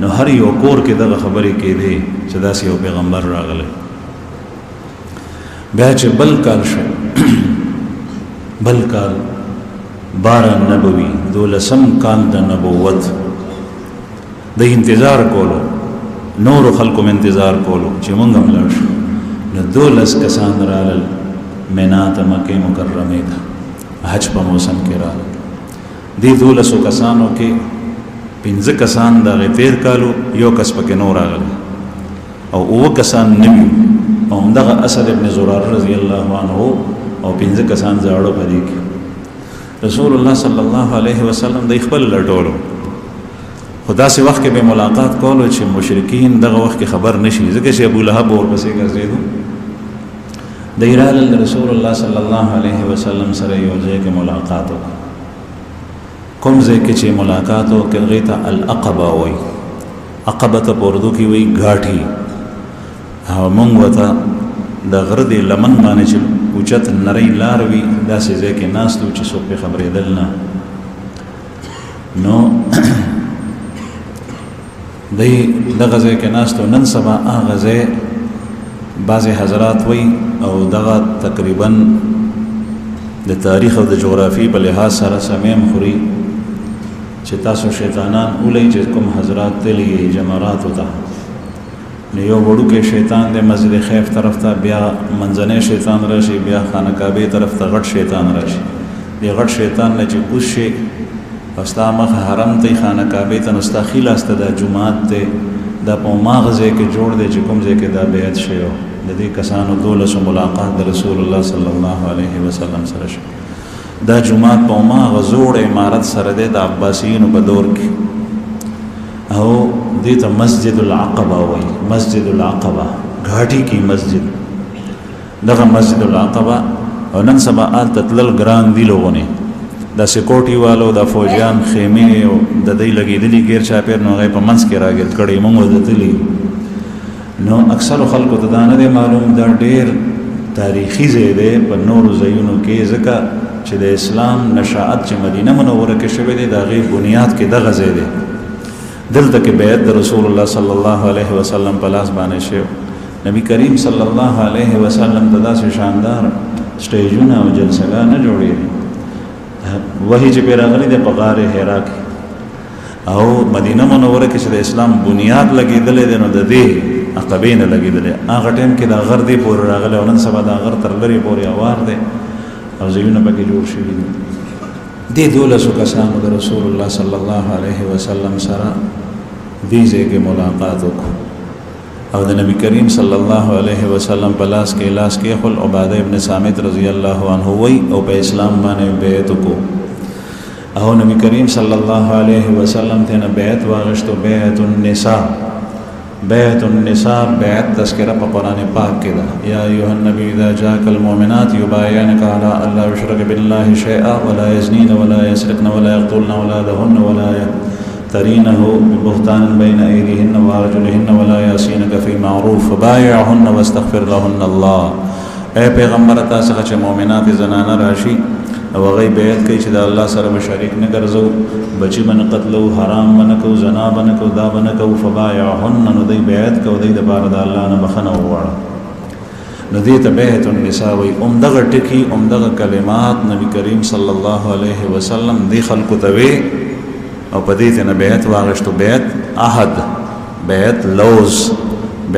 نو هر یو کور کې دغه خبرې کېدې چې داسې یو پیغمبر راغلی بیا چې بل کال شو بل کال 12 نبوي 12 کال د نبوت د انتظار کولو نور خلکو انتظار کولو چې مونږ هم لاړ شو نو 12 کسان رالل مینا ته مکې مکرمې ته حج په موسم کې رالل دې 12 کسانو کې 15 کسان دغه تیر کالو یو کس پکې نور راغلی او 9 کسان نوي او همدغه اسد ابن زراره رضی الله عنه او 15 کسان زاړه په دې کې رسول الله صلی الله علیه وسلم د خپل لټولو خدا سي وخت کې به ملاقات کولو چې مشرکین دغه وخت کې خبر نشي ځکه چې ابو لهب ورپسې ګرځېدو د ایران رسول الله صلی الله علیه وسلم سره یو ځای کې ملاقات وکړه کوم ځای کې چې ملاقات وکړه هغې ته العقبه وایي عقبه ته په اردو کې وایي ګاټي او موږ ورته د غره د لمن باندې چې اوچت نری لار وي داسې ځای کې ناست وو چې څوک پرې خبرېدل نه نو دی دغه ځای کې ناست وو نن سبا هغه ځای بعضې حضرات وایي او دغه تقریبا د تاریخ او د جغرافي په لحاظ سره سمیم خوري چې تاسو شیطانان اولئ چې کوم حضرات تللی جمراتو ته نو یو وړوکی شیطان دی مسجد خیف طرف ته بیا منځنی شیطان راشي بیا خانه کعبې طرف ته غټ شیطان راشي دی غټ شیطان نه چې کوز شي او ستا مخه حرم ته خانه کعبې ته نو ستا ښي لاس ته دا جومات دی دا په هماغه ځای کې جوړ دی چې کوم ځای کې دا بیعت شوی و د دې کسانو 12 ملاقات د رسول الله صلی الله علیه وسلم سره شو دا جومات په هماغه زوړ عمارت سره دی د عباسیینو په دور کې او دې ته مسجد العقبه وایي مسجد العقبه غاټي کې مسجد دغه مسجد العقبه او نن سبا هلته تلل ګران دي لوګونه دا سکورټي والو دا فوجیان خیمې او د دې لګېدلي غیر چاپېر نو هغې په منځ کې راګرد کړی موږ ودتلي نو اکثرو خلکو ته دا نه دی معلوم دا ډېر تاریخي ځای دی په نورو ځایونو کې، ځکه چې د اسلام نشاعت چې مدینه منوره کې شوی دی د هغې بنیاد کې دغه ځای دی. دلته کې بیعت د رسول الله صلی الله علیه وسلم په لاس باندې شوی. نبی کریم صلی الله علیه وسلم ته داسې شاندار سټیجونه او جلسهګاه نه جوړېږي. وحی چې پرې راغلی دی په غار حرا کې، او مدینه منوره کې چې د اسلام بنیاد لګېدلی دی نو د دې عقبې نه لګېدلی. هغه ټایم کې دا غر دی پورې راغلی او نن سبا دا غر تر لرې پورې اوار دی او ځایونه پکې جوړ شوي دي. دې 12 کسانو د رسول الله صلی الله علیه وسلم سره دې ځای کې ملاقات وکړو او د نبی کریم صلی الله علیه وسلم په لاس کې خپل عباده ابن صامت رضی الله عنه وی او په اسلام باندې بیعت وکړو او نبی کریم صلی الله علیه وسلم ته بیعت واغشتو. بیعت النساء بیعت تذکرہ په قرآن پاک کې ده. یا ایها النبی اذا جاءك المؤمنات يبايعنك على ان لا يشرك بالله شيئا ولا يزنين ولا يسرقن ولا يقتلن اولادهن ولا يفترينه ببهتان بين ايديهن وارجلهن ولا يعصينك في معروف فبايعهن واستغفر لهن الله. اے پیغمبر تاسو چې مؤمنات زنانه راشي او هغه بیعت کوي چې د الله سره به شریک نه ګرځو، بچی به نه قتلو، حرام به نه کوو، زنا به نه کوو، دا به نه کوو. فبایعهن، نو دوی بیعت کوو، دوی دپاره د الله نه بخښنه وغواړه. نو دې ته بیعت النساء وایي. همدغه ټکي همدغه کلمات نبی کریم صلی الله علیه وسلم دې خلکو ته وی او په دې ته نه بیعت واغشتو. بیعت عهد، بیعت لوز،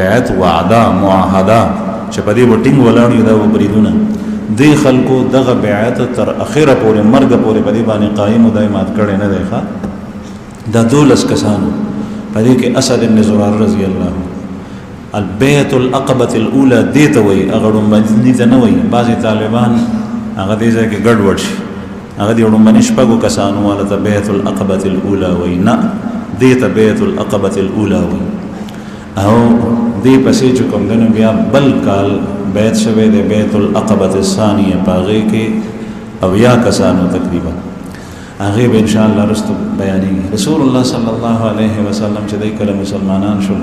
بیعت وعده، معاهده چې په دې به ټینګ ولاړ یو دا به بریدونه. دی خلکو دغه بیعت تر اخره پورې مرګ پورې په دې باندې قائم او دایمات کړي نه دی ښه. دا 12 کسانو په دې کې اسد بن زرار رضی الله البیعة العقبة الاولى دې ته وایي، هغه ړومبني ته نه وایي. بعضې طالبان هغه دې ځای کې ګډوډ شي، هغه دې ړومبني شپږو کسانو والا ته بیعة العقبة الاولى وایي، نه دې ته بیعة العقبة الاولى وایي. او دې پسې چې کوم دی نو بیا بل کال بیعت شوی دی بیعة العقبة الثانیه، په هغې کې 80 کسانو تقریبا. هغې به انشاءالله رستو بیانېږي. رسول الله صلی الله علیه وسلم چې دی کله مسلمانان شول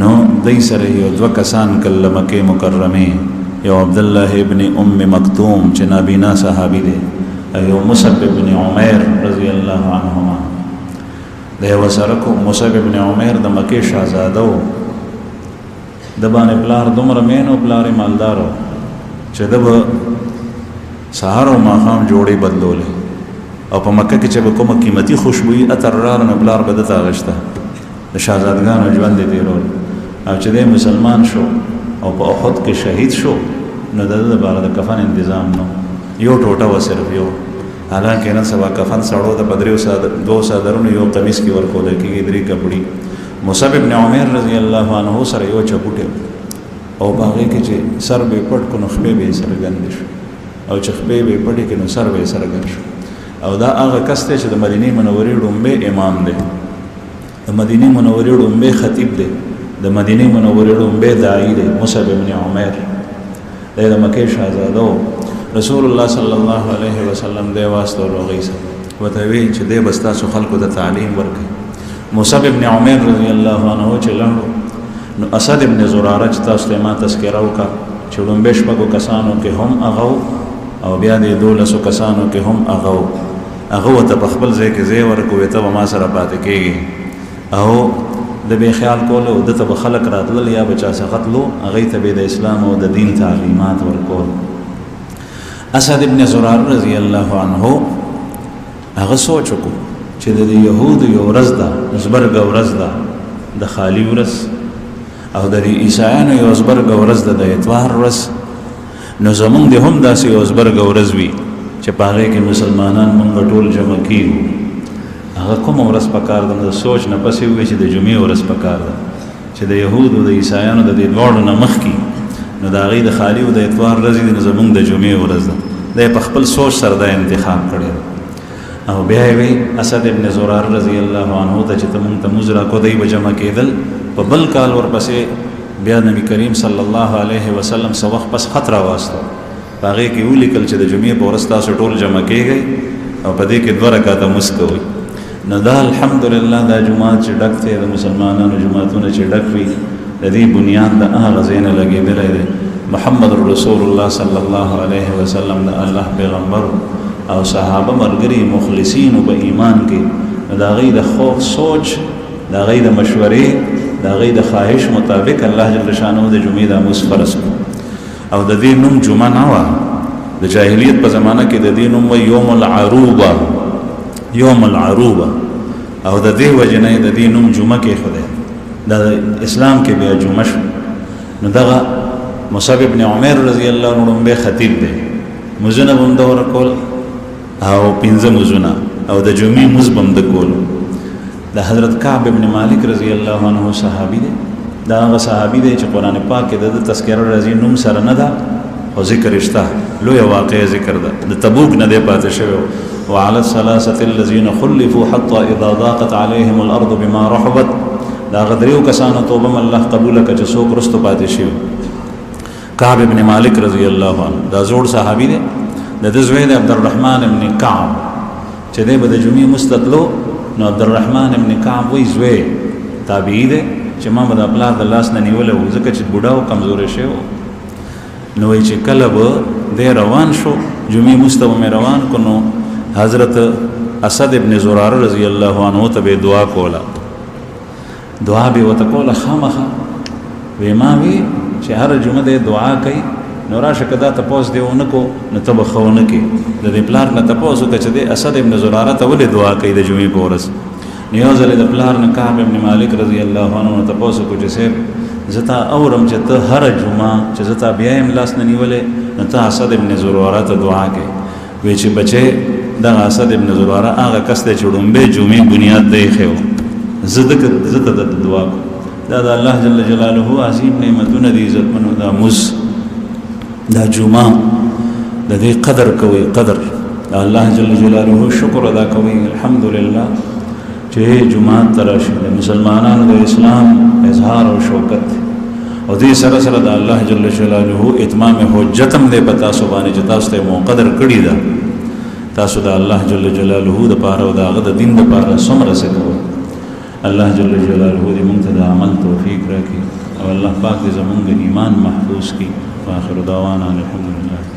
نو دی سره یو 2 کسان کله مکې مکرمې، یو عبدالله ابن ام مکتوم چې نابینا صحابي دی، یو مصعب ابن عمیر رضی الله عنهما د یو سره کو. مصعب ابن عمیر د مکې شهزاده و، د باندې پلار دومره مین او پلار مالدارو چې د به سهار او ماښام جوړې بدلولې او په مکه کې چې به کومه قیمتي خوشبويي عطر راغله نو پلار به دته اغشته. د شهزادګانو ژوند یې تېرول. او چې دی مسلمان شو او په احد کې شهید شو نو د ده دپاره د کفن انتظام نو، یو ټوټه وه صرف یو. حالانکې نن سبا کفن سړو ته په 2 صدرونو یو قمیص کې ورکول کېږي، 3 کپړي. مصعب ابن عمیر رضی الله عنه سره یو چپوټی او په هغې کې چې سر به پټ کړو نو خپې به یې څرګندې شو، او چې خپې به یې پټې کړې نو سر به یې څرګند شو. او دا هغه کس دی چې د مدینې منورې ړومبی امام دی، د مدینې منورې ړومبی خطیب دی، د مدینې منورې ړومبی داعي دی. مصعب ابن عمیر دی د مکې شهزاده و. رسول الله صلی الله علیه وسلم دی واستول هغوی سره، ورته ویل چې دی به ستاسو خلکو ته تعلیم ورکوي. مصعب ابن عمیر رضی الله عنه چې لاړو نو اسد ابن زراره چې تاسو ته ما تذکره وکړه چې ړومبی 6 کسانو کې هم هغه او بیا د 12 کسانو کې هم هغه ورته په خپل ځای کې ځای ورکوي، ته به ما سره پاتې کېږي. او د بې خیال کول او دته به خلک راتلل یا به چا څخه تلو، هغوی ته به د اسلام او د دین تعلیمات ورکول. اسد ابن زرار رضی الله عنه هغه سوچ وکړو چې د یهودو یو ورځ ده، زبرګه ورځ ده، د خالی ورځ، او د عیسایانو یو زبرګه ورځ ده، د اتوار ورځ. نو زمونږ د هم داسې یو زبرګه ورځ وي چې په هغې کې مسلمانان مونږ ټول جمع کېږو. هغه کومه ورځ پکار ده؟ د سوچ نه پسې ووایي چې د جمعې ورځ پکار ده، چې د یهودو د عیسایانو د دې دواړو نه مخکې نو د هغې د خالي او د اتوار ورځ دي، نو زمونږ د جمعې ورځ ده. دی په خپل سوچ سره دا انتخاب کړی ده. او بیا یې وی اسد ابن زرار رضی الله عنه ته چې ته مونږ ته مونځ راکړو، دی به جمع کېدل. په بل کال ورپسې بیا نبی کریم صلی الله علیه وسلم څه وخت پس خط راواستو، په هغې کې ولیکل چې د جمعې په ورځ تاسو ټول جمع کېږئ او په دې کې 2 رکعته مونځ کوئ. نو دا الحمدلله دا جماعت چې ډک دی، د مسلمانانو جماعتونه چې ډک وي، د دې بنیاد د هغه ځای نه لګېدلی دی. محمد رسول الله صلی الله علیه وسلم د الله پیغمبر او صحابه مرګري مخلصین په ایمان کې دا غي د خوف سوچ دا غي د مشورې دا غي د خواهش مطابق الله جل شانه د جمعې د اموس فرض او د دې نوم جمعه نه و د جاهلیت په زمانہ کې د دې نوم یوم العروبه یوم العروبه او د دې وجنه د دې نوم جمعه کې خوده د اسلام کې بیا جمعه شو نو دغه مصعب ابن عمر رضی الله عنه به خطیب دی مزنه هم دور کول او پنځه مزونه او د جمعې مزبم د کول د حضرت کعب ابن مالک رضی الله عنه صحابي دی دا هغه صحابي دی چې قران پاک کې د تذکرہ رضی نوم سره نه ده او ذکر اشته لوی واقع ذکر ده د تبوک نه دی پاتې شوی وعلى الثلاثه الذين خلفوا حتى اذا ضاقت عليهم الارض بما رحبت دا غدریو کسانو توبه الله قبول کړه چې څوک رستو پاتې شي کعب ابن مالک رضی الله عنه دا زوړ صحابي دی د زوید عبد الرحمن ابن کعب چې د جمعې مستطلو نو عبد الرحمن ابن کعب وی زوی تابعی دی چې ما د خپل د لاس نه نیولې و ځکه چې بوډا او کمزور شو نو چې کله به د روان شو جمعې مستو مې روان کونو حضرت اسد ابن زراره رضی الله عنه ته دعا کوله دعا به وته کوله خامخه وې ما وی چې هر جمعه د دعا کوي نو راشه کدا تاسو دیونه کو نو تب خونه کې د دې پلان نه تاسو ته چې د اسد ابن زراره ته ولې دعا کوي د جمعې په ورځ نیوزل د پلان نه کعب ابن مالک رضی الله عنه تاسو کو چې سه زتا اورم چې ته هر جمعه چې زتا بیا هم لاس نه نیولې نو ته اسد ابن زراره ته دعا کوي وی چې بچي د اسد ابن زراره هغه کس ته چړومبه جمعې بنیاد دی خو زده د دعا دا د الله جل جلاله عظیم نعمتونه دي عزت منو دا مز دا جمعه د دې قدر کوي قدر الله جل جلاله شکر ادا کوي الحمدلله چې جمعه تراشي د مسلمانانو د اسلام اظهار او شوکت او دې سره سره د الله جل جلاله اتمام حجتم دې پتا سو باندې چې تاسو ته مقدر کړی دا تاسو د الله جل جلاله د پاره او د دین د پاره څومره څه کوي الله جل جلاله دې موږ ته د عمل توفیق راکړي او الله پاک دې زموږ ایمان محفوظ کړي واخر دعوانا الحمدلله